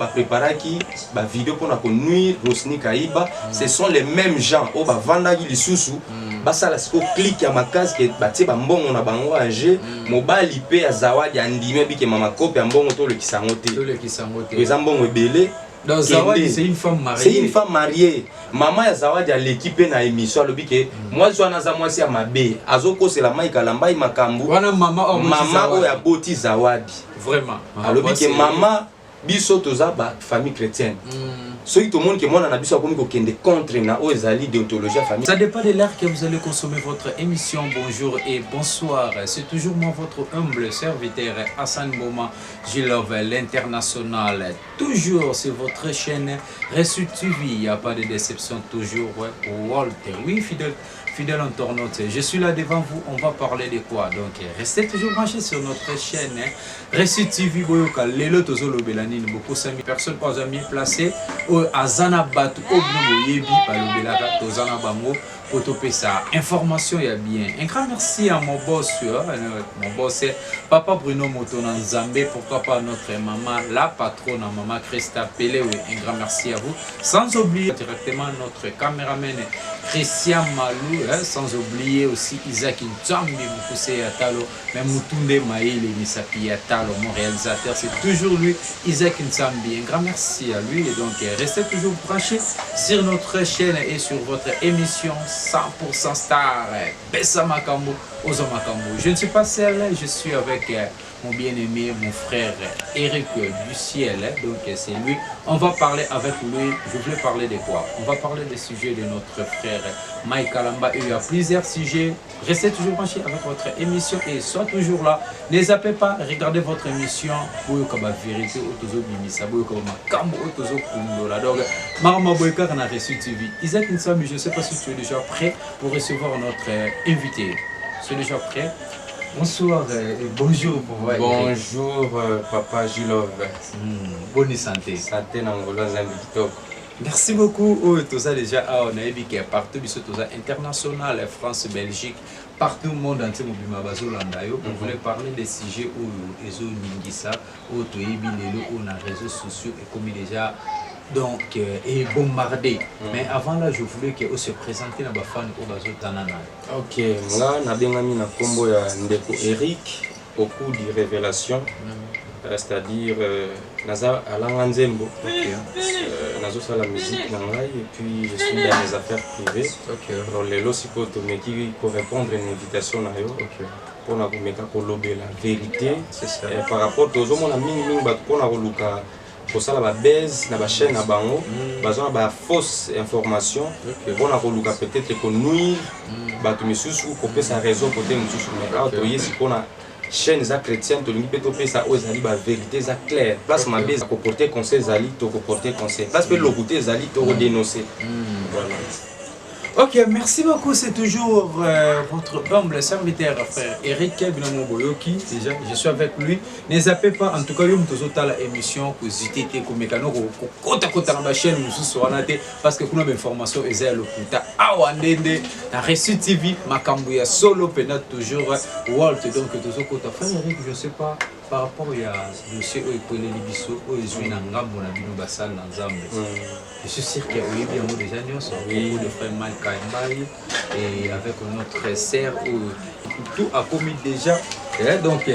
préparaki ba vidéo pour na nuire Rosny Kaiba, ce sont les mêmes gens au ba vandaki lisusu basala siko click ya makasi ke batie ba mbongo na bango age mobali pe ya zawadi andime bike mama kope ya mbongo to le kisango te eza mbongo ebele. Donc Zawadi c'est une femme mariée. C'est une femme mariée. Maman ya Zawadi à l'équipe na émission alobi ke moi zo na za mwasi ya mabe azoko c'est la Mike Alambai makambu. Wana mama o ya boti Zawadi. Vraiment. Alobi ke mama biso toza ba famille chrétienne. Soki tout le monde que moi na biso akomi ko kende contre na o ezali déontologie famille. Ça dépend de l'heure que vous allez consommer votre émission. Bonjour et bonsoir. C'est toujours moi votre humble serviteur Hassan Boma Gilove l'international. Toujours sur votre chaîne Reçu TV. Il n'y a pas de déception toujours. Walter, oui fidèle internaute, je suis là devant vous, on va parler de quoi? Donc restez toujours branchés sur notre chaîne Reçu TV. Boyoka lelo tozolo belanine beaucoup sami personnes pas amis placées au azana batu obno yebi palobelaka tozana bango pour ça information ya bien. Un grand merci à mon boss c'est papa Bruno Motona Nzambe, pourquoi pas notre maman la patronne maman Christa Pelé. Oui, un grand merci à vous, sans oublier directement notre caméraman Christian Malou, sans oublier aussi Isaac Nzambi Mukuse Atalo, même Mutunde Maïle Misapi Atalo, mon réalisateur, c'est toujours lui, Isaac Nzambi. Un grand merci à lui et donc restez toujours branchés sur notre chaîne et sur votre émission 100% star Bessa Makambo, Ozo Makambo. Je ne suis pas seul, je suis avec mon bien-aimé, mon frère Eric du ciel. Donc c'est lui. On va parler avec lui. Je voulais parler de quoi? On va parler des sujets de notre frère Mike Alamba. Il y a plusieurs sujets. Restez toujours branchés avec votre émission et soyez toujours là. Ne zappez pas, regardez votre émission. Boyo Kaba Vérité, Otozo Bimisa, Boyo Kaba Makambo, Otozo Kundola. Donc, Marama Boyka, on a reçu TV. Isaac Nsami, je ne sais pas si tu es déjà prêt pour recevoir notre invité. Tu es déjà prêt? Bonsoir et bonjour pour vous. Bonjour papa Gilove. Bonne santé. Santé Nangolo Zambikito. Merci beaucoup. Oh, tout ça déjà, on a vu que partout, tout ça international, France, Belgique, partout le monde entier, on voulait parler des sujets où ils ont Ningisa, où tu es les réseaux sociaux et comme déjà donc et bombardé. Mais avant là, je voulais que se présenter dans la fan au bazo Tanana. Ok, moi na bengami na kombo ya ndeko Eric au cours de révélation. C'est-à-dire naza alanga nzembo. Nazo ça la musique nangai et puis je suis dans les affaires privées. Alors les lots siko to meki pour répondre à une invitation na yo. Pour na kumeka kolobe la vérité. C'est ça. Par rapport aux hommes on a mingi ba pour na koluka pour ça la base na ba chaîne na bango bazona ba fausse information pour na koluka peut-être que nuire ba to misusu ou couper sa raison côté misusu mais quand to yesi pour na chaîne za chrétienne to lingi peut ça ozali ba vérité za claire place ma base ko porter conseil zali to ko porter conseil place pe le côté zali to dénoncer. Voilà. Ok, merci beaucoup. C'est toujours votre humble serviteur, frère Eric Binomo Boyoki. Déjà, je suis avec lui. Ne zappez pas, en tout cas, vous avez l'émission que vous étiez comme mécano, kota na chaîne, parce que vous avez information et le puta. Awandende, na Reçu TV, Makambuya solo, pena toujours Walt. Donc, frère Eric, je ne sais pas. Par rapport à monsieur Oipole Libiso, Oizui Nangambo, Nabino Bassal, Nanzambe. Je suis sûr qu'il y a eu bien déjà beaucoup de frères Mike Alambai et avec notre sœur tout a commis déjà. Donc,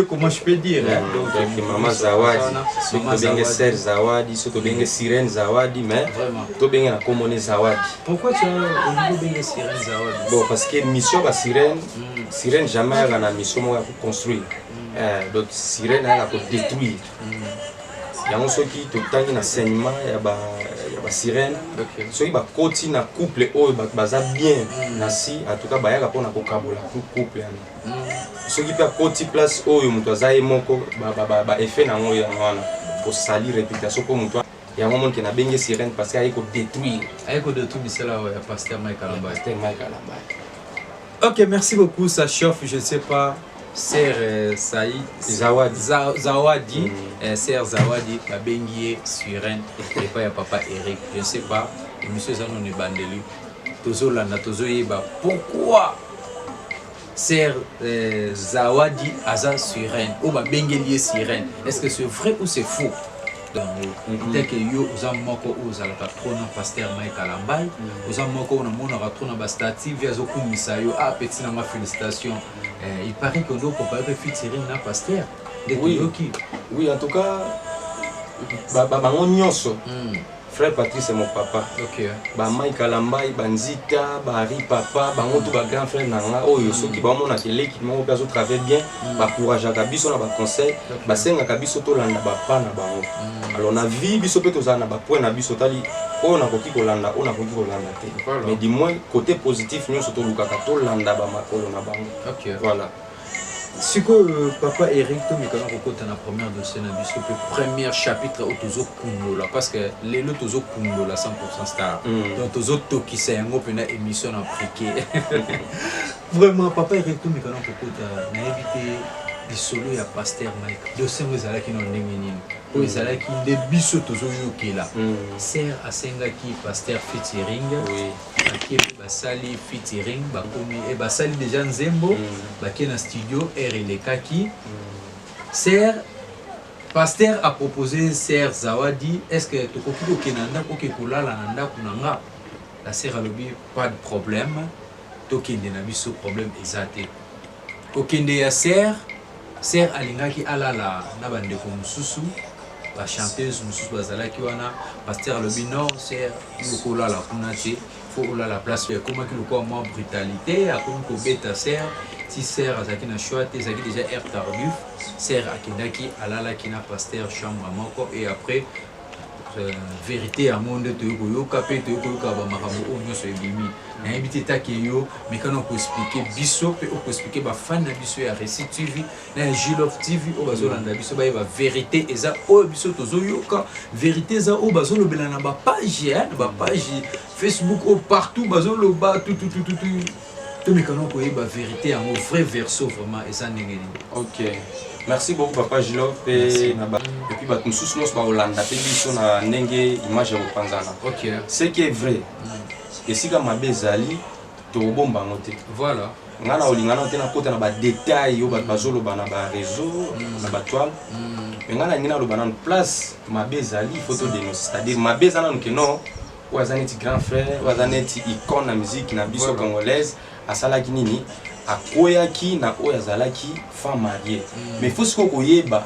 comment je peux dire? Donc, Maman Zawadi, Soto Sœur Zawadi, Soto Sirène Zawadi, mais Soto Bengue Komone Zawadi. Pourquoi tu as au niveau de Sirène Zawadi? Bon, parce que mission de Sirène, jamais elle a une mission pour construire. Donc, Sirène, elle a pour détruire. Il y a ceux qui ont un enseignement, il y a Sirène. Ceux qui ont un couple, bien nasi, en tout cas, il y a un couple. Ceux qui ont une place, effet pour salir la réputation pour toi. Il y a un moment qui a bien Sirène parce qu'il y a détruire. Il y a détruire, c'est là où il y a pasteur Mike Alambai. Ok, merci beaucoup, ça chauffe, je ne sais pas. Sœur Saïd Zawadi, Sœur Zawadi, Babengié, Sirène, et pas ya papa Eric, je ne sais pas, monsieur Zanon est bandelu, Tozo Lana, Tozo Yeba, pourquoi Sœur Zawadi, Aza Sirène, ou Babengié Sirène, est-ce que c'est vrai ou c'est faux? Peut-être que yo oza moko ozala ka trona pasteur Mike Alambai, oza moko na mona ka trona ba statut via zo kumisa yo petit na ma félicitations. Il paraît que ndo papa peut featuring na pasteur. Oui. Oui, en tout cas bango nyonso. Frère Patrice c'est mon papa. OK. Ba Mike Alambai, Banzita, Bari papa, bango tout ba grand frère nanga oyo soki ba mona kele ki mo peso travailler bien, ba courage ka biso na ba conseil, ba senga ka biso to landa ba pa na bango. Alors na vie biso pe to za na ba point na biso tali on a koki ko landa, on a koki ko landa te. Mais du moins côté positif nyonso to luka ka to landa ba makolo na bango. OK. Voilà. C'est que papa Eric to mikana kokota na première dossier na biso pe premier chapitre au tozo kungola parce que les le tozo kungola 100% star. Donc tozo tokisa yango pena émission na priqué. Vraiment papa Eric to mikana kokota na éviter les solo ya pasteur Mike. Dossier ezala ki no ndenge nini. Po ezala ki nde biso tozo yokela. Sert asenga ki pasteur featuring. Oui. Qui basali featuring bakomi et basali déjà nzembo baki na studio RLKaki Ser pasteur a proposé Ser Zawadi est-ce que tokoki kokenanda koke kolala na ndako nanga la Ser alobi pas de problème tokende na biso problème ezate kokende ya Ser alingaki alala na bandeko mususu ba chanteuse mususu bazalaki wana pasteur alobi non Ser yokolala kuna te la place comment qu'il quoi moins brutalité à comme ko beta Ser si Ser azaki na choix te zaki déjà air tardif Ser akindaki alala kina pasteur chambre moko et après vérité à monde te yoka pe te yoka ba makambo onyo so ebimi na ebité takeyo mais quand on peut expliquer biso pe on peut expliquer ba fan na biso ya Récit TV na Gilov TV o bazolanda biso ba vérité eza o biso tozo yoka vérité eza o bazolobela na ba page Facebook au partout bazoloba tout mais quand on peut ba vérité en vrai verso vraiment eza ndenge. OK. Merci beaucoup papa Gilov et puis ba mususu nos ba Hollanda pe biso na ndenge image ya kopanzana. OK. Ce qui est vrai. Et si ka mabezali to bomba ngote. Voilà. Ngana olingana te na kota na ba détail yo ba bazoloba na ba réseau na ba toile. Mais ngana ngina loba na place mabezali photo dénoncer c'est-à-dire mabezana nke non wazaneti grand frère wazaneti icône na musique na biso congolaise asalaki nini akoyaki na oyo azalaki femme mariée mais faut siko koyeba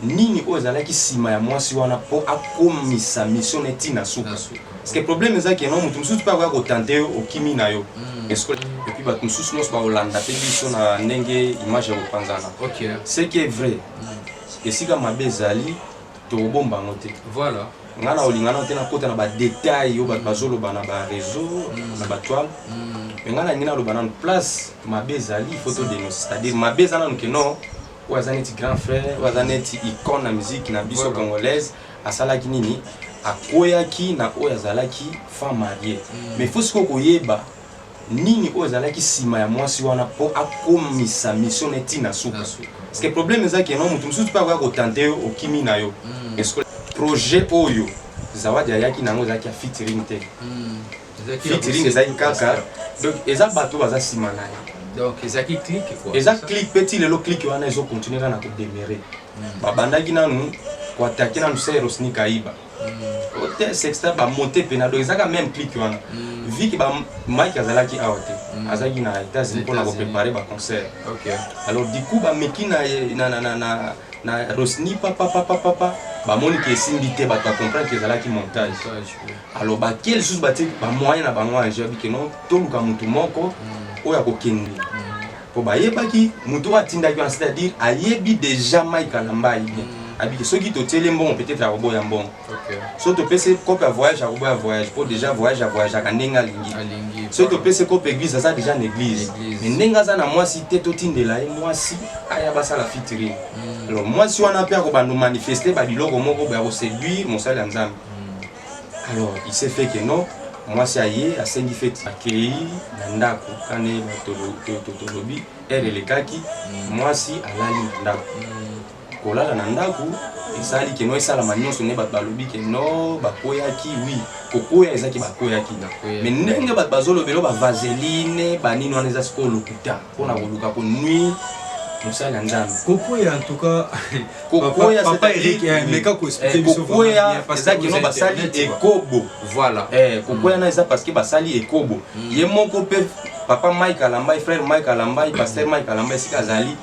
nini oyo azalaki sima ya mwasi wana po akomisa mission neti na suka parce que problème ezaki non mutu mususu pa ko tenter okimi na yo et puis ba mususu nos ba Hollanda pe biso na ndenge image ya kopanzana. OK. Ce qui est vrai et si ka mabezali to bomba ngote. Voilà. Ngana olingana te na kota na ba détail yo ba bazoloba na ba réseau na ba toile. Mais ngana ngina loba na place mabezali photo dénoncer c'est-à-dire mabezana nke non wazaneti grand frère wazaneti icône na musique na biso congolaise asalaki nini akoyaki na oyo azalaki femme mariée mais faut siko koyeba nini oyo azalaki sima ya mwasi wana po akomisa mission neti na suka parce que problème ezaki non mutu mususu pa ko tenter okimi na yo est-ce que projet oyo Zawadi ayaki nango ezaki featuring te featuring ezaki kaka donc eza bato baza sima na ye donc ezaki click quoi eza click petit lelo click wana ezo continuer na ko demeurer babandaki nanu ko attaquer nanu Seros ni Kaiba hôtel sexta ba monter pena donc ezaka même click wana vu que ba Mike azalaki out azaki na États-Unis pour na préparer ba concert. OK. Alors du coup ba meki na Rosni papa ba moni ki esimbi te ba comprendre que ezalaki montage. Alors ba quel sous bati ba moyen na bango en jeu que non to luka mutu moko oya ko kende po ba yebaki mutu atindaki c'est-à-dire ayebi déjà Mike Alambai bien habité ceux qui te tiennent bon peut-être à robo yambon. OK. So to pese cop à voyage à robo à voyage pour déjà voyage à kandenga lingi. So to pese cop église ça déjà une église. Mais nenga za na moi si te to tindela et moi si aya basa la featuring. Alors moi si on a peur ko ba nous manifester ba biloko moko ba ko séduire mon sale nzambe. Alors il s'est fait que non moi si aye a sengi fête akei na ndako kane ba to lobi RLKaki moi si alali ndako. Kolala na ndako esali ke no esala manyoso ne bat balobi ke no bakoyaki oui kokoya ezaki bakoyaki mais ndenge bat bazolo belo ba vaseline banini wana eza siko lokuta pona koluka ko nuit mosala nzambe Kokoya en tout cas Kokoya papa Eric mais quand ko expliquer biso Kokoya eza kino basali ekobo voilà Kokoya na eza parce que basali ekobo ye moko pe papa Mike Alambai frère Mike Alambai pasteur Mike Alambai sika azali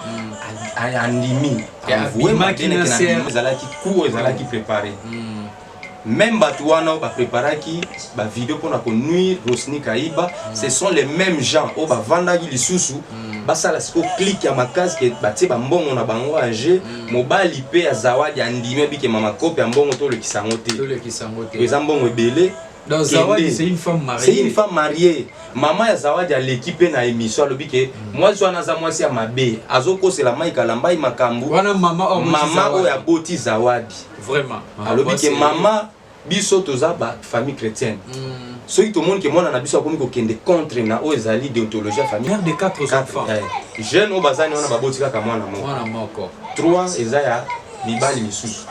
andimi avoué makina ezalaki cours ezalaki préparé même Batouana ba préparaki ba vidéo pour ko nuire Rosny Kaiba ce sont les mêmes gens au ba vandaki lisusu basala siko click ya makasi ke batie ba mbongo na bango age mobali pe ya zawadi andime bike mama kope ya mbongo to le kisango te eza mbongo ebele. Donc Zawadi c'est une femme mariée. C'est une femme mariée. Maman ya Zawadi à l'équipe na émission alobi ke moi zo na za mwasi ya mabe azoko c'est la Mike Alambai makambu. Wana maman o ya boti Zawadi. Vraiment. Alobi ke maman biso toza ba famille chrétienne. Soki to monde ke mwana na biso akomi ko kende contre na o ezali déontologie famille. Mère de 4 enfants. Jeune o bazani wana ba boti kaka mwana moko. Mwana moko. 3 ezaya mibali misusu.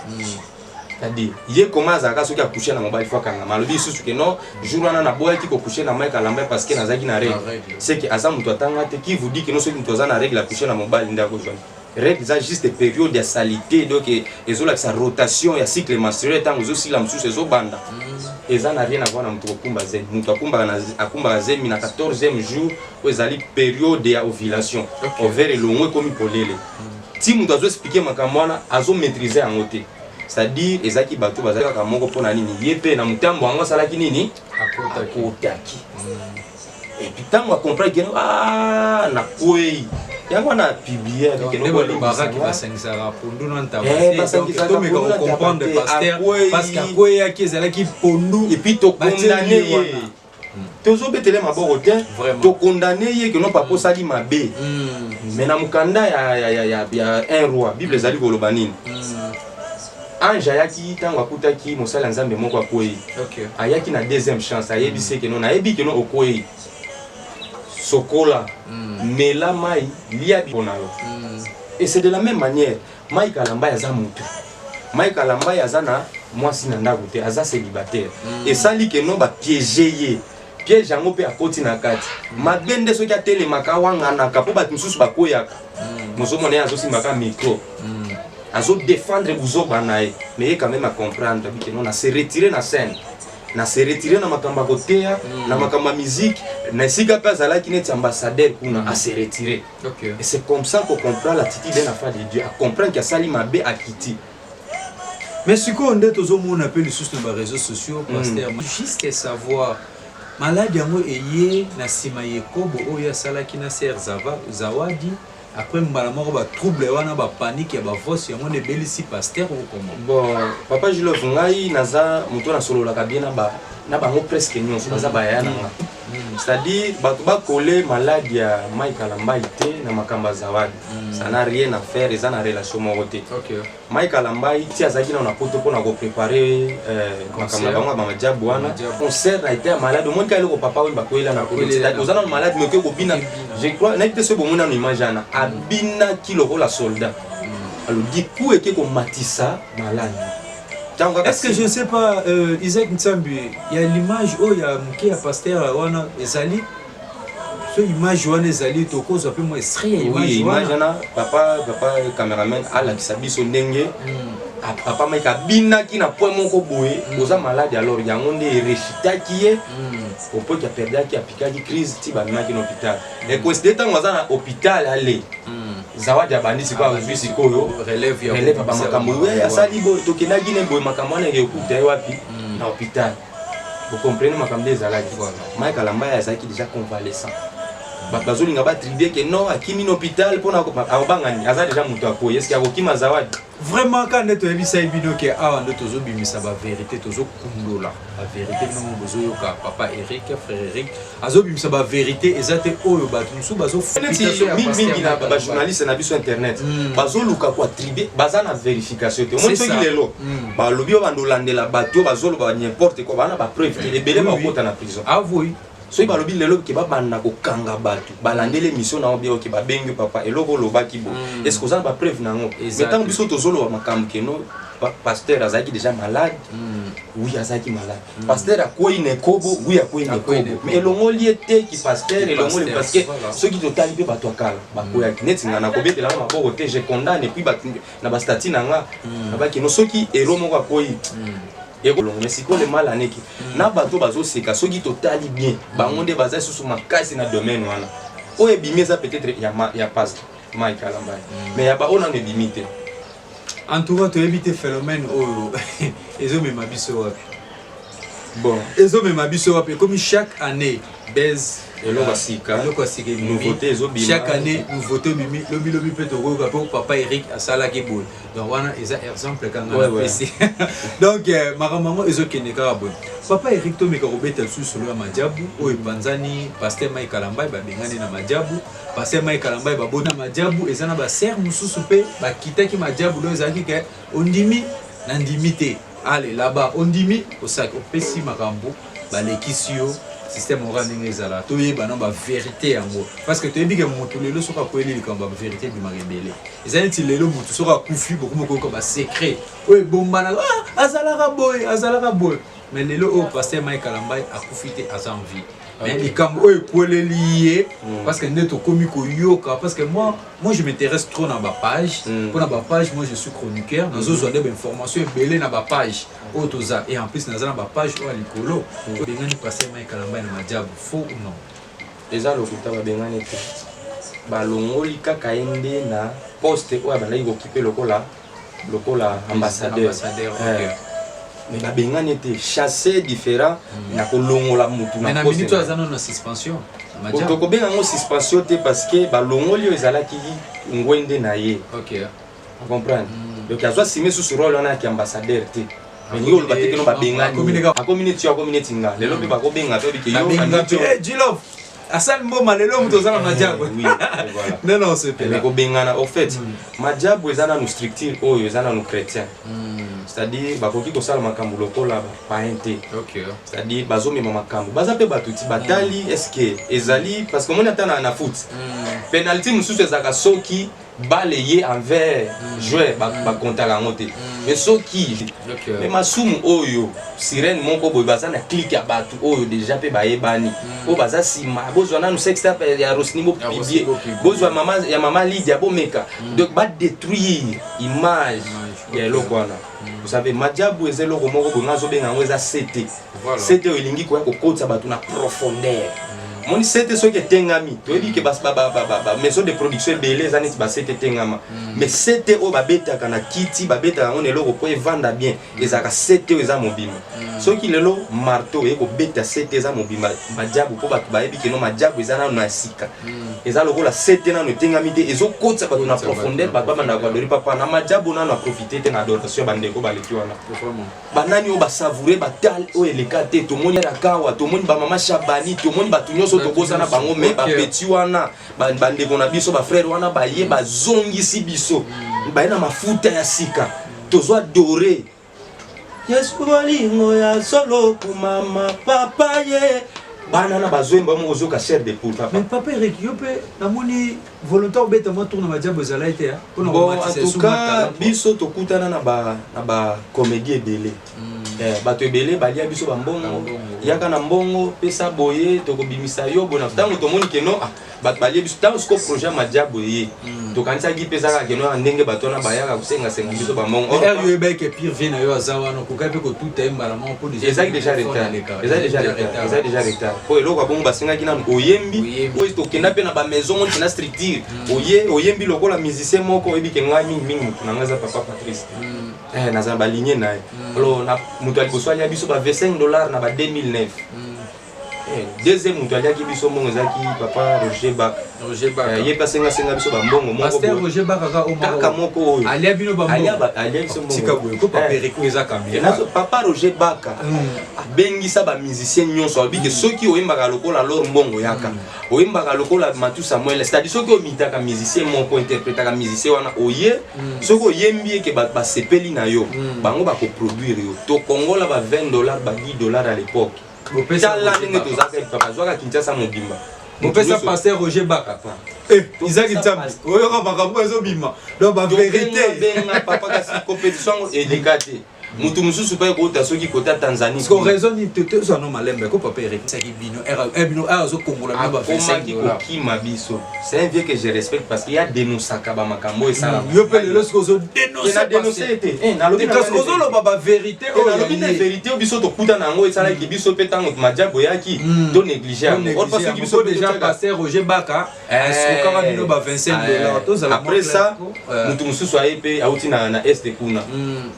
C'est-à-dire, il commence à coucher coucher dans mon bail fois quand malobi sous que non jour on a boy qui coucher dans Mike Alambai parce que nazaki na règle c'est que asa mutu atanga te qui vous dit que non ceux qui mutu na règle à coucher dans mon bail ndako jaune règle ça juste période de salité donc ezola sa rotation ya cycle menstruel tant aussi la msusu ezo banda et ça n'a rien à voir na mutu kumba zen mutu akumba na akumba zen na 14e jour où ezali période de ovulation ovaire longue comme polele ti mutu azo expliquer makamwana azo maîtriser en côté. C'est-à-dire ezaki bato bazaka ka moko pona nini yepe na mutambo wango salaki nini akotaki et puis tant on comprend que na kwei yango na publier que no baraki basangisa pondu na ntaba to me ko comprendre pasteur parce que kwei aki ezalaki pondu et puis to condamner tozo betele maboko te to condamner ye que non pas posali mabe mais na mukanda ya un roi bible ezali koloba nini Ange ayaki tango akutaki mosala nzambe moko akoyi ayaki na deuxième chance ayebise ke non ayebi ke non okoyi sokola mela mai lia bipona yo et c'est de la même manière Mike Alambai aza mutu Mike Alambai aza na mwasi na ndako te aza célibataire et sali ke non ba piéger ye piège yango pe akoti na kati mabende soki atelemaka wangana kapo bato mosusu bakoyaka mosomona ye azosimaka micro azo défendre buzo banaye mais quand même à comprendre que non a se retirer na scène na se retirer na makamba kotea na makamba musique na sika pa zala ki net ambassadeur kuna a se retirer et c'est comme ça qu'on comprend l'attitude d'un affaire de Dieu à comprendre que sali mabe a quitté mais ce qu'on dit aux hommes on appelle sur les réseaux sociaux pasteur juste savoir malade yango eye na sima yekobo oya sala ki na ser Zawadi après malamoko ba trouble wana ba panique ya ba voice yango ne belisi pasteur ou comment bon papa Jules ngai naza muto na solo la kabina na bango presque nyonso baza bayana c'est-à-dire bato ba coller maladie ya Mike Alambai te na makamba Zawadi ça n'a rien à faire et ça n'a relation moroté Mike Alambai ti azaki na poto pona ko préparer makamba bango ba majabu wana concert a été malade au moins ka le papa oui ba koela na c'est-à-dire ozana malade mais ko bina je crois na été ce bon na image na abina kilo la soldat alors du coup et que ko matissa malade. Est-ce que je ne sais pas, Isaac Nsambi, il y a l'image où il y a un pasteur wana ezali, ce image wana ezali to cause un peu moins stressé. Oui, image wana papa caméraman ala kisabi so ndenge. Papa Mike abina ki na point moko boye, oza malade alors yango nde rechita ki ye. Au point qu'il a perdu qui a piqué qui crise ti ba maki na hôpital. Et ko c'était temps oza na hôpital aller. Zawadi abandi siko azwi siko yo relève ba makambo we asali bo to kenaki ne boy makambo na ngekuta wapi na hôpital. Vous comprenez makambo ezalaki voilà Mike Alambai azaki déjà convalescent bazolinga ba tribie que non akimi na hôpital pona abangani aza déjà muto akoye est-ce qu'il y a okima Zawadi vraiment quand neto ebisa ebino ke awa ndo tozo bimisa ba vérité tozo kundola la vérité non bozo yoka papa Eric frère Eric azo bimisa ba vérité ezate oyo bato musu bazo mingi na ba journaliste na biso internet bazo luka kwa tribie baza na vérification te mon soki lelo ba lobi bandolandela bato bazo loba n'importe quoi bana ba preuve ebele ba kota na prison avoué soki balobi lelo ke babanda kokanga bato balandela émission na obia ke babengi papa eloko lobaki bo est-ce que ozana ba preuve nango mais tant biso tozoloba makambo ke no pasteur azaki déjà malade oui azaki malade pasteur akoyi nekobo oui akoyi nekobo mais elongoli ete ki pasteur elongoli parce que ceux qui totali pe bato akala bakoyaki neti nga nakobetela maboko te je condamne et puis na bastati na nga nabaki no soki ero moko akoyi mais sikoyo le mal aneki na bato bazoseka soki totali bien bango nde baza susu makasi na domaine wana oyo ebimi eza peut-être ya pasteur Mike Kalamba mais ya baona ne ebimi te en tout cas toyebi te phénomène oyo ezomema biso wapi bon ezomema biso wapi comme chaque année baise nouveauté chaque année nouveauté mimi lobi peut tokoyoka po papa Eric asalaki boye donc wana eza exemple kanga na PC donc makambo ezokende kaka boye papa Eric tomeka kobeta lisusu solo ya majabu oyo epanzani pasteur Mike Kalamba babengani na majabu pasteur Mike Kalamba babona majabu eza na baser mosusu mpe bakitaki majabu do ezalaki ke ondimi na ndimi te allez là-bas ondimi osaki opesi makambo balekisi yo système oral ndenge ezala toyeba na vérité yango parce que toyebi ke moto lelo soki akoyeli likambo ya vérité ebimaka ebele eza neti lelo moto soki akufi bokomokoyoka basecret oyo ebombana azalaka boye mais lelo oyo pasteur Mike Kalamba akufi te aza en vie mais likambo oyo ekweleli ye parce que nde tokomi koyoka parce que moi je m'intéresse trop na bapage mpo na bapage moi je suis chroniqueur nazozwa nde bainformation ebele na bapage oyo toza et en plus naza na bapage oyo ya likolo bengani pasteur Mike Kalamba na majabu faux ou non eza lokuta babengani te balongoli kaka ye nde na poste oyo bandaki kokipe lokola ambassadeur mais babengani te chasser différent na kolongola mutu na minute aza na suspension tokobenga ngo suspension te parce que balongoli oyo ezalaki ngwende na ye on comprendre donc azwa sime susu role wana ya ambassadeur te mais ngi oloba te keno babengani akomi neti nga lelo mpe bakobenga to bike yo Jilov Asal Mboma lelo muto zana majabu oui voilà non c'est pas bengana au fait majabu ezana no structure oyo ezana no chrétien c'est-à-dire bakoki kosala makambo lokola païen te c'est-à-dire bazomema makambo baza pe batuti batali est-ce que ezali parce que moni ata na foot penalty mususu ezaka soki balle ye envers joueur bakontaka yango te mais soki mais masumu oyo sirène moko boye baza na clique ya bato oyo déjà pe bayebani oyo baza nsima bozwa nanu sexta ya Rosny bopibie bozwa mama Lydia bomeka donc badétruire image ya eloko wana vous savez majabu eza eloko moko boye nga azobenga yango eza CT CT oyo elingi koya kokotisa bato na profondeur moni CT soki etengami toyebi ke maison de production ebele eza neti CT etengama mais CT oyo babetaka na kiti babetaka yango na eloko po evanda bien ezalaka CT oyo eza mobima soki lelo marteau ekobeta CT eza mobima majabu mpo bato bayebi keno majabu eza nano na sika eza lokola CT nano etengami te ezokotisa bato na profondeur bato babandaka badori papa na majabu nano aprofite te na adoration ya bandeko baleki wana banani oyo basavoure batale oyo eleka te tomoni rakawa tomoni bamama Shabani tomoni bato nyonso tokosana bango me bapeti wana bandeko na biso bafrère wana baye bazongisi biso baye na mafuta ya sika tozwa dore yesu bolingo ya solo kumama papa ye bana na bazwemba mo ozoka chair de poule papa mais papa Eric yo pe namoni volontaire beta mo tourna majabu ezala ete ya bon en tout cas biso tokutana na ba comédie ebele bato ebele balia biso bambongo yaka na mbongo pesa boye tokobimisa yo bona ntango tomoni keno bato balia biso ntango siko projet majabu ye tokanisaki pesa kaka keno ndenge bato wana bayaka kosengasenga biso bambongo yo ebeke pire vie na yo aza wana kokai mpe kotuta embala moko po ezaki déjà retard po eloko abongo basengaki nanu oyembi oyo tokenda mpe na bamaison moni na structure oyembi lokola musicien moko oyebi ke ngai mingimingi motu na ngai eza papa Patrice naza baligne na ye alors moto ya liboso alia biso ba $25 na ba 2009 deuxième moto aliaki biso mbongo ezalaki papa Roger Baka ye mpe asengasenga biso bambongo mokokaka moko oyo alia bino alia biso papa Roger Baka abengisa bamusicien nyonso abiki soki oyembaka lokola lor mbongo yaka oyembaka lokola Matu Samuel c'est-à-dire soki omitaka musicien moko interprétaka musicien wana oye soki oyembi eke basepeli na yo bango bakoproduire yo tokongola ba $20 ba $10 à l'époque tala ndenge tozaka papa zwaka Kinshasa mobimba Mon père ça pasteur Roger Baka. Isaac Ntambi. Oyo ka makambo ezobima. Donc ba vérité. Benga papa kasi compétition et décaté. Mutu mususu pa ekota soki kota Tanzanie. Parce qu'on raisonne te so no malembe ko papa Eric Saki bino bino azo kongola na ba $25. C'est un vieux que je respecte parce qu'il y a dénoncé ba makambo et ça. Yo pe le losko zo dénoncer. Na lobi parce que zo lo ba vérité o na lobi na vérité o biso to kuta na ngo esala ki biso pe tango majabo yaki to négliger. On parce que biso déjà pasteur Roger Baka est kama bino ba $25. Après ça mutu mususu ayepe auti na est kuna.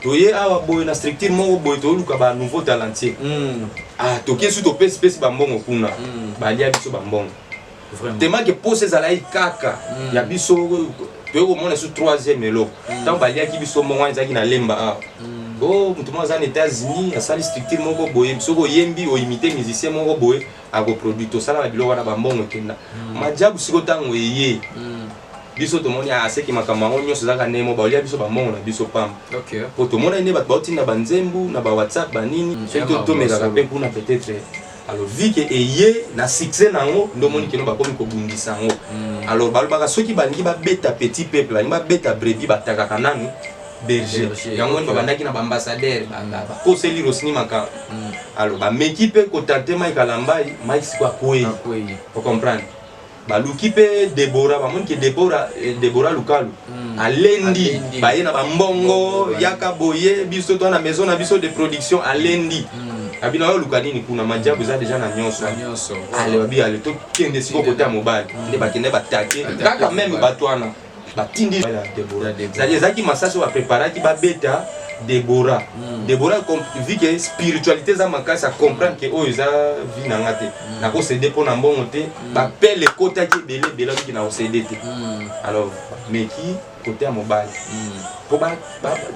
Toye awa boy na structure moko boy to luka ba nouveau talentier. Toke su to pesi ba mbongo kuna. Ba lia biso ba mbongo. Vraiment. Tellement que pour ces alai kaka ya biso to ko mona su 3e elo. Tant ba lia ki biso mbongo ezaki na lemba. Oh, mutu mo za na États-Unis, asali structure moko boy biso ko yembi o imiter musicien moko boy a go produit to sala biloko na ba mbongo kenda. Majabu siko tango eye. Biso to moni a seki makambo nyonso zaka nemo ba olia biso ba mbongo na biso pam. OK. Po to mona ine ba bauti na banzembu na ba WhatsApp ba nini. To meka ka pe kuna peut-être. Alors vu que eye na succès nango ndo moni keno ba komi ko bundisa ngo. Alors balobaka soki balingi ba beta petit peuple, ba beta brebis ba takaka nanu berger. Yango ni babandaki na ba ambassadeur ba ko seli rosini maka. Alors ba mekipe ko tante Mike Alambai, Mike sikwa koyi. Vous comprenez? Baluki pe Deborah ba moni ke Deborah Lukalu alendi ba ye na ba mbongo yaka boye biso to na maison na biso de production alendi abina yo lukani ni kuna majabu za déjà na nyonso ale babi ale to kende siko kota mobile nde ba kende ba take kaka même batwana ba tindi Deborah za zaki masaso ba préparaki ba beta Deborah vu que spiritualité za makasa comprendre que oh za vie na ngate na ko céder pour na mbongo te ba pele kota ki belé ki na céder te alors mais qui côté mobile pour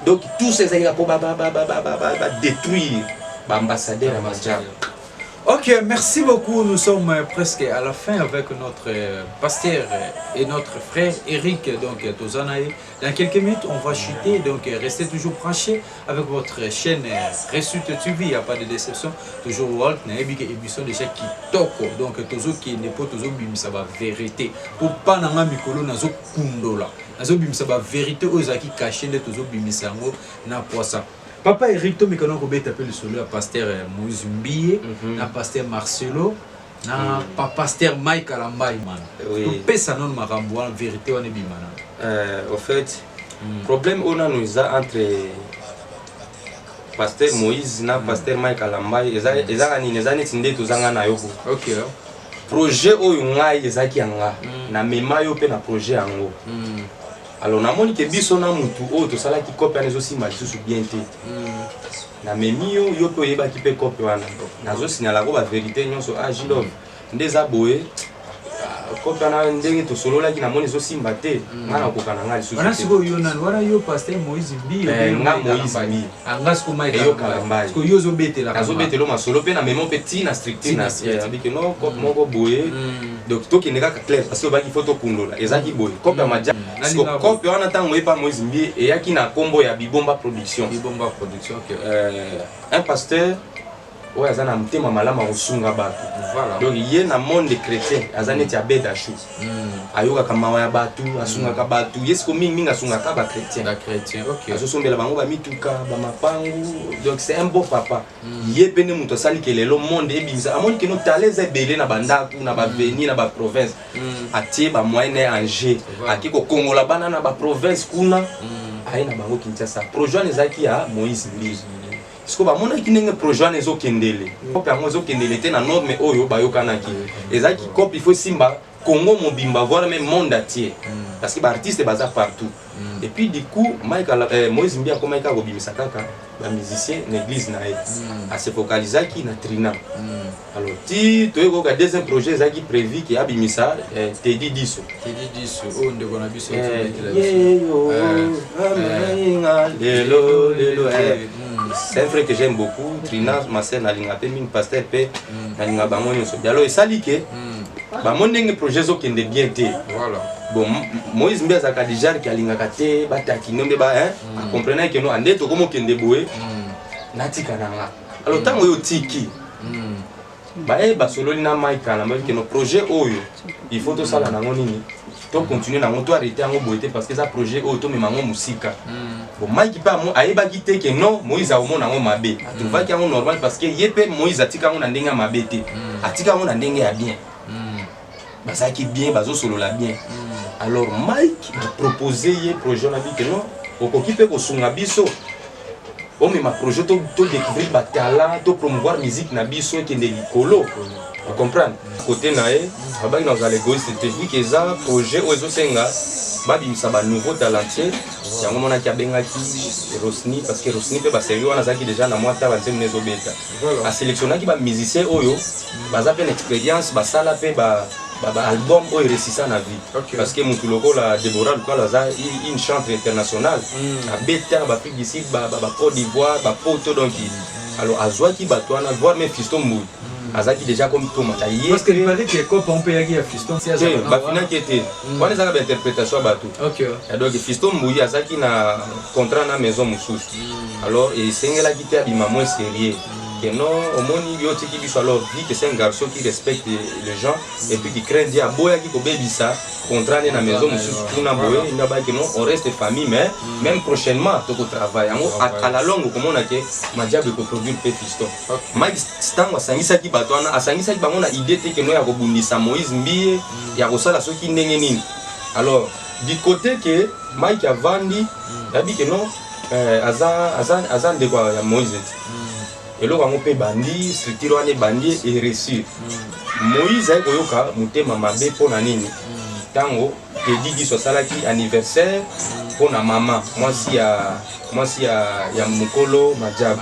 donc tous ces gars pour détruire l'ambassadeur à Majab. Ok, merci beaucoup. Nous sommes presque à la fin avec notre pasteur et notre frère Eric, donc Tozanae. Dans quelques minutes, on va chuter, donc restez toujours branchés avec votre chaîne Resute TV, il n'y a pas de déception. Toujours Walt, Naebike émission déjà qui toko, donc Tozo qui n'est pas Tozo Bimsa va vérité. Pour pas n'anga mikolo nazo kundola, nazo Bimsa va vérité aux qui cachent les Tozo Bimisango na poisson. Papa Eric, tu me connais comment t'appelles le solo à pasteur Moïse Mbiye, na pasteur Marcelo, na pasteur Mike Alambai man. Tu peux ça non marambo en vérité on est bimana. Au fait, problème on a nous a entre pasteur Moïse na pasteur Mike Alambai, ezaka ni nezane tinde tozanga na yoko. OK. Projet oyo ngai ezaki anga na mema yo pe na projet yango. Alors na moni ke biso na mutu o to sala ki copie anezo simba lisusu bien te. Na memi yo pe yeba ki pe copie wana. Nazo signala ko ba vérité nyonso Jilov. Ndeza boye copie na ndenge to solola ki na moni zo simba te. Ngana ko kana ngali lisusu. Wana siko yo na wana yo pasteur Moïse Mbiye. Nga Moïse Mbiye. Anga siko Mike yo Kalambai. Siko yo zo betela. Kazo betelo masolo pe na memo petit na stricti na abi ke no copie moko boye. Donc to ki neka clair parce que ba ki photo kundola ezaki boye copie maja parce que copie wana tango epa Moïse Mbiye et yaki na kombo ya Bibomba production OK. Un pasteur ouais azana mutema malama osunga bato voilà donc yé na monde chrétien azana ti abeda chou ayoka kama ya batu asunga ka batu yesko mingi asunga ka ba chrétien OK azosombela bango ba mituka ba mapangu donc c'est un beau papa yé pene muto sali ke lelo monde ebimisa amoni ke no taleza belé na banda na ba veni na ba province atie ba moyen Angers akiko kongola bana na ba province kuna aina bango Kinshasa projet ezaki ya Moïse Mbiye parce que ba mona ki ndenge projet ezo kendele copie yango ezo kendele te na norme oyo bayokanaki ezaki copie il faut simba Congo mobimba voire même monde entier parce que ba artiste baza partout et puis du coup Moïse Mbiye comme Mike Agobimisa kaka ba musicien l'église na a se focaliser qui na Trina alors ti to ka deuxième projet ezaki prévu qui abimisa Teddy Disso oh ndeko na biso lelo c'est un frère que j'aime beaucoup Trina ma sœur na linga pe min pasteur pe na linga bango nyonso alors esali ke ba mondenge projet zo kende bien te voilà bon Moïse Mbiye azaka déjà ki alingaka te bataki nombe ba comprendre que no ande to komo kende boye natika nanga alors tango yo tiki basololi na Mike Kalamba que nos projets oyo il faut tout ça là nango nini to continuer nango to arrêter yango boité parce que ça projet oyo to memango musika bon Mike pa mo ayeba kité que non Moïse a omona nango mabe trouva ki yango normal parce que yepé Moïse atika yango na ndenge mabe te atika yango na ndenge ya bien ça qui bien bazo solo la bien alors Mike a proposé yé projet na bi que non okokipe ko sunga biso o mais ma projet to découvrir ba talent to promouvoir musique na biso qui est likolo vous comprenez côté nae abaki dans l'égoïste c'était vu que ça projet ozo senga babimisa ba nouveau talentier yango mona ki abengaki Rosny parce que Rosny pe ba sérieux wana zaki déjà na moita ba nzemne zo beta a sélectionner ki ba musicien oyo baza pe expérience ba sala pe ba album oyo réussissant na vie parce que mutuloko la Deborah Lukala za une chanteuse internationale a beta ba Afrique d'ici ba Côte d'Ivoire ba poto donc alors azwa ki batwana voir mes Fiston Mbouy azaki déjà comme Thomas parce que il paraît que comme on peut y a Fiston si azaki ba fina qui était on les a interprétation ba tout OK donc Fiston Mbouy azaki na contrat na maison mususu alors et sengela qui était abima moins sérieux que non au moni yo tiki biso alors dit que c'est un garçon qui respecte les gens et puis qui craint Dieu boya qui ko bebisa contrat na maison mususu kuna boye ina ba que non on reste famille mais même prochainement to ko travailler à la longue comme on a que Madiabe ko produire pe Fiston Mike Stang asangisa ki batwana asangisa ki bango na idée te que no ya ko bundisa Moïse Mbie ya ko sala soki ndenge nini alors du côté que Mike a vandi dabi que non azan de quoi ya Moïse et là on peut bandi structure wane bandi et réussir Moïse a koyoka mutema mabe pona nini tango te digi so salaki anniversaire pona maman moi si ya mukolo Madiabe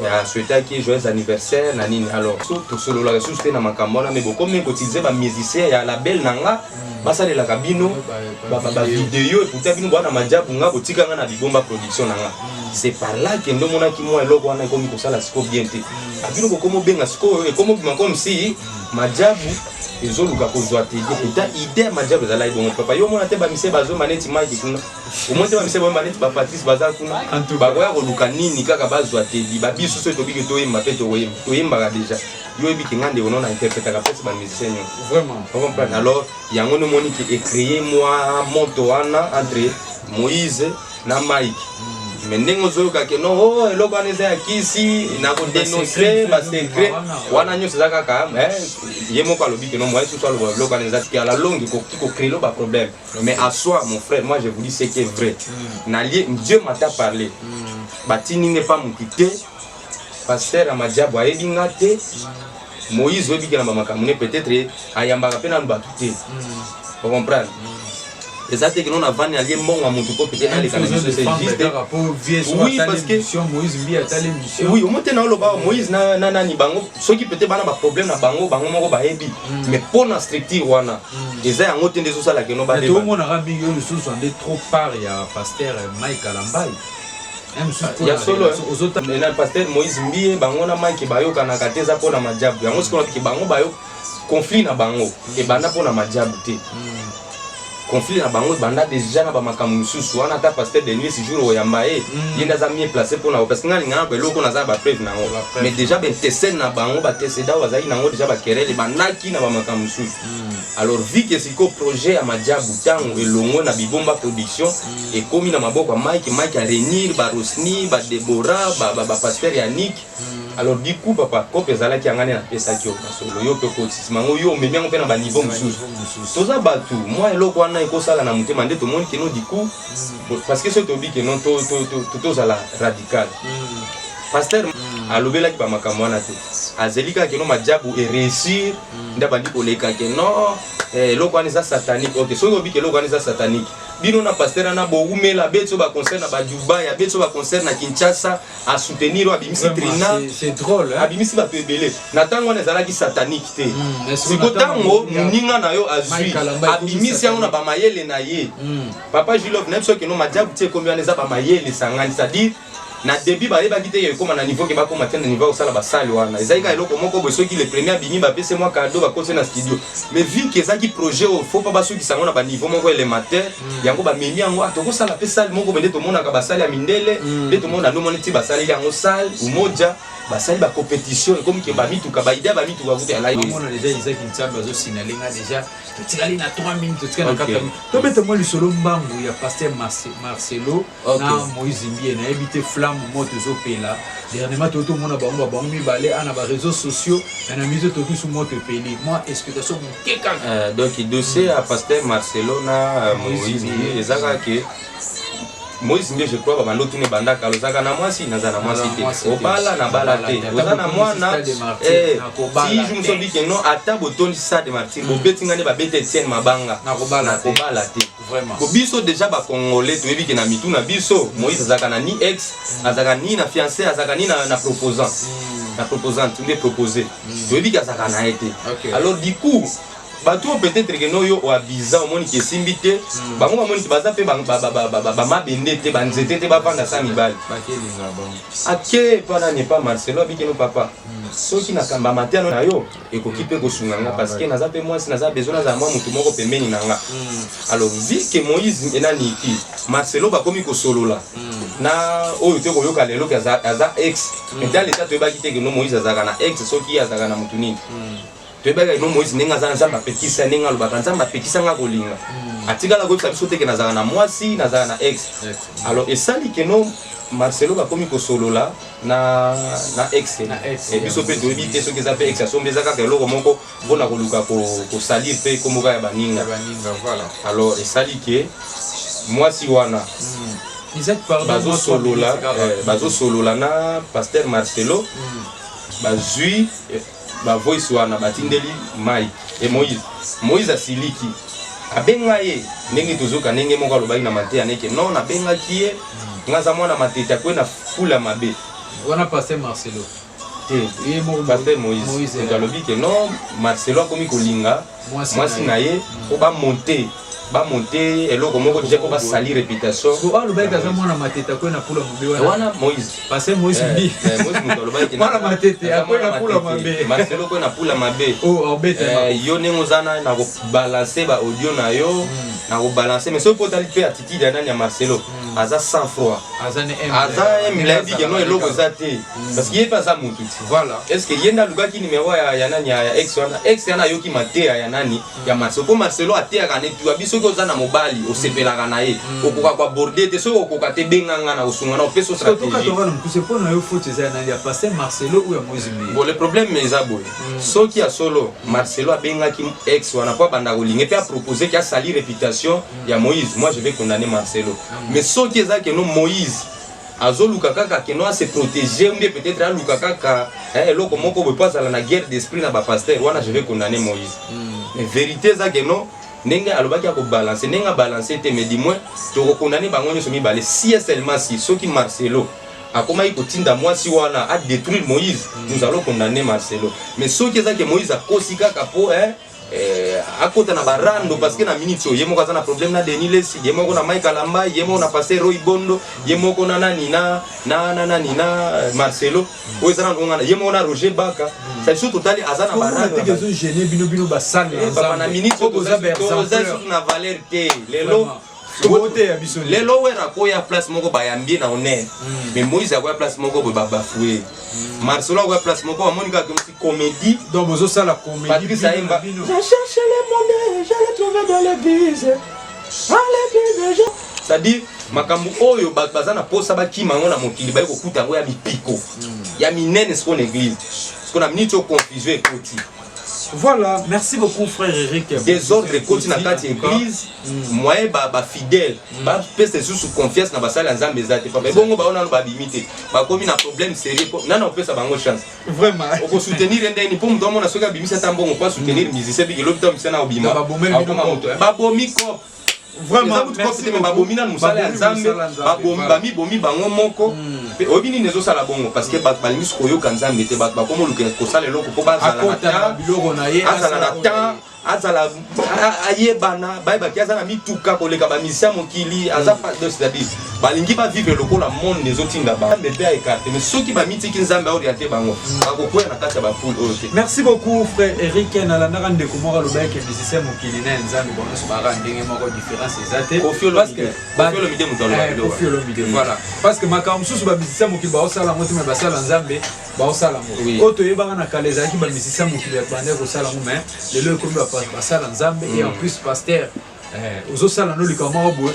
ya souhaita ki joyeux anniversaire na nini alors tout solo la ressource na makambo na mais beaucoup même cotiser ba musicien ya label nanga basale la kabino ba vidéo et pourtant bino bana Madiabe nga botika nga na bibomba production nanga c'est par là que ndo mona ki moi eloko wana komi ko sala siko bien te abino ko komo benga siko et komo bima comme si Madiabe ezoluka kozwa te eta idée Madiabe ezala ibongo papa yo mona te ba mise bazo maneti maki kuna au moins te ba mise ba maneti ba Patrice bazal kuna ba koya koluka nini kaka bazwa te ba biso so to biki to yemba pe to yemba déjà yo ebiki ngande ono na interpréter ka pesa ba musicien vraiment vous comprenez alors yango no moni ki créer moi moto wana entre Moïse na Mike mais ndenge ozoyoka ke non oh eloko wana eza ya kisi na kodénoncer basecret wana nyonso eza kaka ye moko alobi ke non moi surtout aloba eloko wana eza tiki à la longue ko créer ba problème mais à soi mon frère moi je vous dis ce qui est vrai Dieu m'a parlé batini n'est pas mukité pasteur Madiabe ayebi nga te Moïse oyebi na bamakambo ne peut-être ayambaka pe na batu te vous comprenez ça c'est que nous avons allié mon amour tout peut-être dans les canaux c'est juste oui parce que Moïse Mbie a telle émission oui au moins dans le bas Moïse na ni bango ceux qui peut-être bana ba problème na bango moko ba hebi mais pour na structure wana eza yango tende so sala que no ba tout le monde a rabi yo sous sont trop part ya pasteur Mike Kalamba il y a solo aux autres le pasteur Moïse Mbie bango na Mike bayoka na kateza pour na Madiabe yango sikola ki bango bayo conflit na bango et banda pour na Madiabe te conflit na bango banda déjà na ba makambo mususu wana ta pasteur de nuit ce jour oyamba yenda za mieux placé pour na parce que ngali ngana beloko na za ba preuve nango mais déjà ben tester na bango ba tester da wazali nango déjà ba kerele bandaki na ba makambo mususu alors vu que siko projet ya Madiabe tango elongo na bibomba production et komi na maboko Mike a réunir ba Rosny ba Deborah ba pasteur Yannick alors du coup papa ko pezala ki ngane na pesa ki o solo yo pe ko timango yo memi ngo pe na ba niveau mususu toza batu moi eloko wana ekosala na mutema nde to moni que non du coup parce que ce to bi que non to za la radical pasteur alobela ki ba makambo wana te azelika que non Madiabe et réussir nda bandi ko leka que non eloko wana za satanique OK so yo bi que eloko wana za satanique bino na pasteur na boumela beto ba concert na ba Dubai ya beto ba concert na Kinshasa a soutenir abimisi Trina c'est drôle hein abimisi ba pebele na tango na zalaki satanique te siko tango muninga na yo azui abimisi yango na ba mayele na ye papa Gilov nem so que no Madiabe tie combien les ba mayele sangani c'est-à-dire na début ba yeba kite ye koma na niveau ke ba koma tena niveau osala ba sali wana ezaika eloko moko bo soki le premier bimi ba pese moi cadeau ba kose na studio mais vu que ezaki projet au faut pas ba soki sango na ba niveau moko élémentaire yango ba memi yango atoko sala pe sali moko bende to mona ka ba sali ya mindele nde to mona no mona ti ba sali yango sali umoja basali ba compétition comme que ba mituka ba idée ba mituka kuta la on a déjà Isaac Ntsamba zo sinalinga déjà tutikali na 3 minutes tutikali na 4 minutes to beta moi le solo mbangu ya pasteur Marcelo na Moïse Mbie na habité flamme moto zo pela dernièrement tout monde ba mi balé ana ba réseaux sociaux na mise to tout sur moto peli moi explication keka donc il dossier à pasteur Marcelo na Moïse Mbie ezaka ke Moïse Mbie je crois ba ndotune banda kalozaka na mwasi nazana mwasi te obala na bala te ozana mwana si je me suis dit non ata botoni ça de martyr bobetinga ne ba bete Etienne Mabanga na kobala te vraiment ko biso déjà ba congolais to yebi ke na mitu na biso Moïse azaka na ni ex azaka ni na fiancé azaka ni na proposant na proposante on est proposé to yebi ke azaka na été alors du coup bato peut-être que no yo abiza omoni ke simbite bango bamoni baza pe ba mabende te banzete te bavanda sa mibali bakelinga bon ake pana ne pas Marcelo abiki no papa soki na kamba matano na yo ekoki pe kosunga nga parce que naza pe moi si naza besoin naza moi mutu moko pembeni na nga alors vu que Moïse enani ki Marcelo bakomi ko solola na oyo te koyoka lelo ke aza ex mais dans l'état to ebaki te que no Moïse azaka na ex soki azaka na mutu nini tebeka no Moïse nenga za nzamba petisa nenga lobaka nzamba petisa nga kolinga atikala ko biso te ke nazaka na mwasi nazaka na ex alors esali ke no Marcelo bakomi ko solola na ex et biso pe toyebi te soki eza pe ex asombe ezaka ke eloko moko mpona koluka kosalir pe komoka ya baninga voilà alors esali ke mwasi wana bazosolola na pasteur Marcelo bazwi ba voice wana batindeli Mike et Moïse asiliki abenga ye ndenge tozoka ndenge moko alobaki na mateya neke non abengaki ye ngaza mwana matete akwe na fula mabe wana pasteur Marcelo pasteur Moïse alobi ke non Marcelo akomi kolinga mwasi na ye po bamonte eloko moko déjà ko basali réputation alobaki aza mwana matete akwe na fula mabe wana Moïse pasteur Moïse Mbi mutu alobaki mwana matete akwe na fula mabe Marcelo ko na fula mabe yo ndenge ozana na kobalancer ba audio na yo na kobalancer mais soki otali mpe attitude ya nani ya Marcelo aza sans froid aza mlabi ke no eloko eza te parce que ye mpe aza mutu voilà est-ce que ye nde alukaki numéro ya nani ya ex wana ayoki mateya ya nani ya Marcelo po Marcelo ateyaka netuya biso soki oza na mobali osepelaka na ye okoka koaborde te soki okoka te benganga na kosunga na opesa stratégie bon le problème eza boye soki ya solo Marcelo abengaki ex wana po abanda kolinga mpe apropose ki asali réputation ya Moïse moi je vais condamner Marcelo mais soki eza ke no Moïse azoluka kaka ke no ase protéger ou bien peut-être aluka kaka eloko moko boye po azala na guerre d'esprit na bapasteur wana je vais condamner Moïse mais vérité eza ke no ndenge alobaki akobalancer ndenge abalancer te mais du moins tokokondane bango nyonso mibale si seulement si soki Marcelo akomaki kotinda mwasi wana a détruire Moïse nous allons condamner Marcelo mais soki eza ke Moïse akosi kaka po akota na barando parce que na minute ye moko aza na problème na Denis Lesi ye moko na Mike Alamba ye moko na passer Roy Bondo ye moko na nani na Marcelo o ezana ngana ye moko na Roger Baka ça surtout totali aza na barando te kezo gêner bino basala papa na minute oza na valeur te lelo wera koya place moko bayambie na honneur mais Moïse akoya place moko boye babafoué Marcelo akoya place moko bamoni kaka comme si comédie donc bozosala comédie Patrice Aimba j'ai cherché les monnaies je l'ai trouvé dans l'église c'est-à-dire makambo oyo baza na posa bakima ngo na mokili baye kokuta yango ya bipiko ya minene siko na église siko na minute o confusion ekoti. Voilà, merci beaucoup frère Eric. Désordre côté na kati église, moyen ba fidèle, ba peste sous confiance na basala nzambe ezate. Papa bongo ba ona no ba limité. Ba komi na problème sérieux. Nana opesa bango chance. Vraiment. Oko soutenir ndeni po mdomo na soka bimisa tambongo kwa soutenir musicien bi lobita msana obima. Ba bomi ko. Vraiment, merci babomi na musala ya nzambe, babomi bomi bango moko. Obini nezo sala bongo parce que balingi koyoka nzambe te bakomo luka kosala eloko po bazala na ta biloko na ye azala na ta azala ayebana bayeba ki azala mituka koleka ba misia mokili aza pas de c'est-à-dire balingi ba vivre lokola monde nezotinda ba mpe a écarté mais ceux qui ba mitiki nzambe orienté bango bakokwea na kati ya ba poule oyo. Merci beaucoup frère Eric nalandaka ndeko moko alobaki musicien mokili na nzambe bono so bara ndenge moko différence ezate parce que Kofi Olomide mutalo Kofi Olomide voilà parce que makambo susu ba musicien mokili ba osala ngo mais basala nzambe ba osala ngo oto yebaka na kaleza ki ba musicien mokili ya bande ko sala ngo mais lelo ko ba sala nzambe et en plus pasteur aux osala no likama bo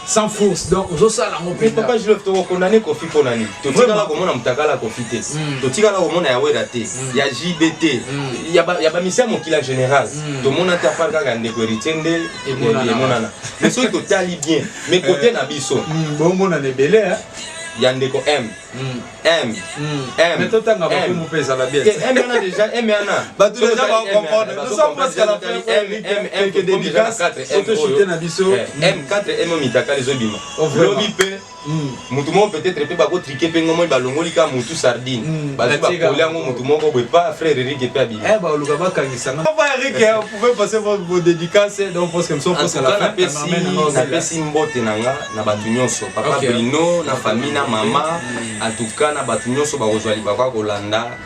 sans force donc aux osala ngo pe papa je le to condamner Kofi ponani to tikala ko mona mutakala Kofi te to tikala ko mona ya wera te ya JBT ya ba misia mokila général to mona ta par kaka ndeko Ritende et monana mais so to tali bien mais côté na biso bon mona ne belé hein Yandeko M. Mais toi, tu as fait la bière. M a déjà, M a. Bah, tu déjà va comprendre. Nous sommes presque à la fin. M qui est dédicace. M4 M mitaka les obima. Lobby P. Mutumo peut-être pas ko triquer pe ngomo ba longoli ka mutu sardine. Ba ba kolia ngo mutumo ko pas frère Eric et pas bien. Bah luka ba kangisa. Papa Eric, vous pouvez passer vos dédicaces donc parce que nous sommes presque à la fin. Na pesi mbote nanga na batu nyonso. Papa Bruno na famille na mama en tout cas na batu nyonso ba kozwali ba kwa kolanda.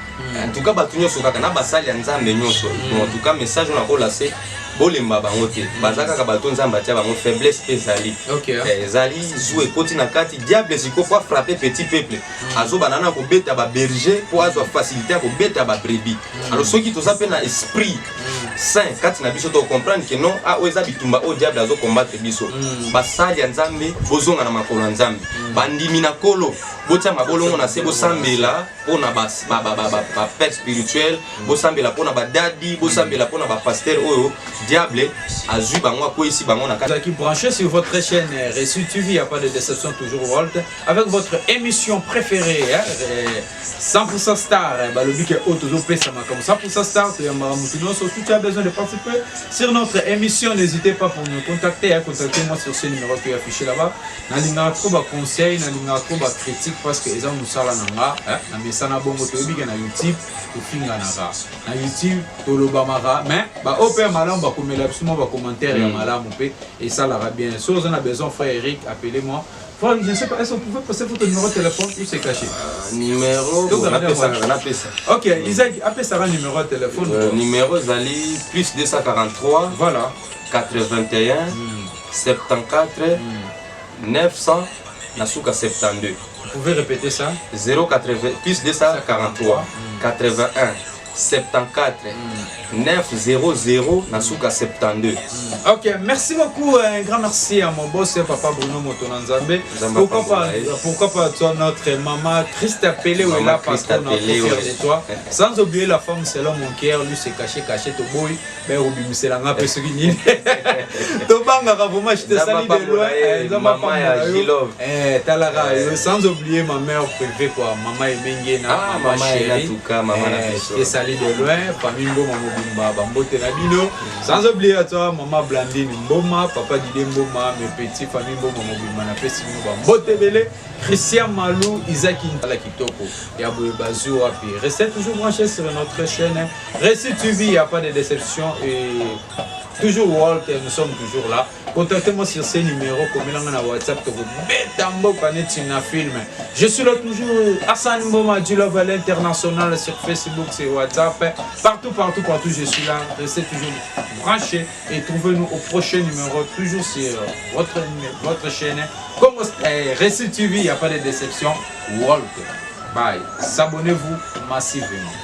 En tout cas batu nyonso kaka na basali ya nzambe nyonso. En tout cas message on a relancé bolemba bango te bazaka ka bato nzamba tia bango faiblesse ezali ezali zou ekoti na kati diable siko kwa frapper petit peuple azo banana ko beta ba berger pour azo faciliter ko beta ba brebis alors soki toza pe na esprit saint kati na biso to comprendre que non a oza bitumba o diable azo combattre biso basali ya nzambe bozonga na makolo ya nzambe bandimi na kolo botia mabolongo na se bosambela pona ba père spirituel bosambela pona ba dadi bosambela pona ba pasteur oyo diable azui bango ko ici bango na kati qui branché sur votre chaîne Reçu TV, il n'y a pas de déception toujours Walt avec votre émission préférée 100% Star balobi ke autozo pesa comme 100% Star tu tu as besoin de participer sur notre émission n'hésitez pas pour nous contacter contactez-moi sur ce numéro qui est affiché là-bas na linga ko ba conseil na linga ko ba critique parce que eza musala nanga na mesana bongo to bika na YouTube to finga na YouTube to lobamara mais ba opé malam ba komela absolument ba commentaire ya malam pe et ça la bien sûr on a besoin frère Eric appelez-moi. Frère, je ne sais pas, est-ce que vous pouvez passer votre numéro de téléphone ou c'est caché? Numéro, on appelle ça. Ok, Isaac, appelle ça un numéro de téléphone. Numéro Zali, plus 243. Voilà. 81, 74, 900, Nasuka 72. Vous pouvez répéter ça? 080, plus 243, 81, 74, 900, Nasuka 72. Ok, merci beaucoup, un grand merci à mon boss, Papa Bruno Motonanzambe. Pourquoi pas toi, notre maman Christa Pelé, ou est là, patron, notre fière de toi. Sans oublier la femme, selon mon cœur, lui c'est caché, ton boy, mais Ruby Mousselanga, peut se guigner. Tobanga, vraiment, je te salue de loin. Maman, Talara, sans oublier ma mère préférée, quoi, maman Emengena, maman chérie. Je te salue de loin, famille Mboma Bambote Nabino. Sans oublier à toi, maman Blandine Mboma, papa Didé Mboma, mes petits familles Mboma Mboma, Napesi Mboma, Bele, Christian Malou, Isaac Intala Kitoko, et Abou Bazou Api. Restez toujours branchés sur notre chaîne. Reçu TV, il n'y a pas de déception. Et toujours Walt, nous sommes toujours là. Contactez-moi sur ces numéros, comme il y a WhatsApp, que vous mettez en bas un film. Je suis là toujours, Hassan Mboma, du Love à l'international, sur Facebook, sur WhatsApp. Partout, je suis là. Restez toujours branchés et trouvez-nous au prochain numéro, toujours sur votre chaîne. Comme Reçu TV, il n'y a pas de déception. Walt. Bye. S'abonnez-vous massivement.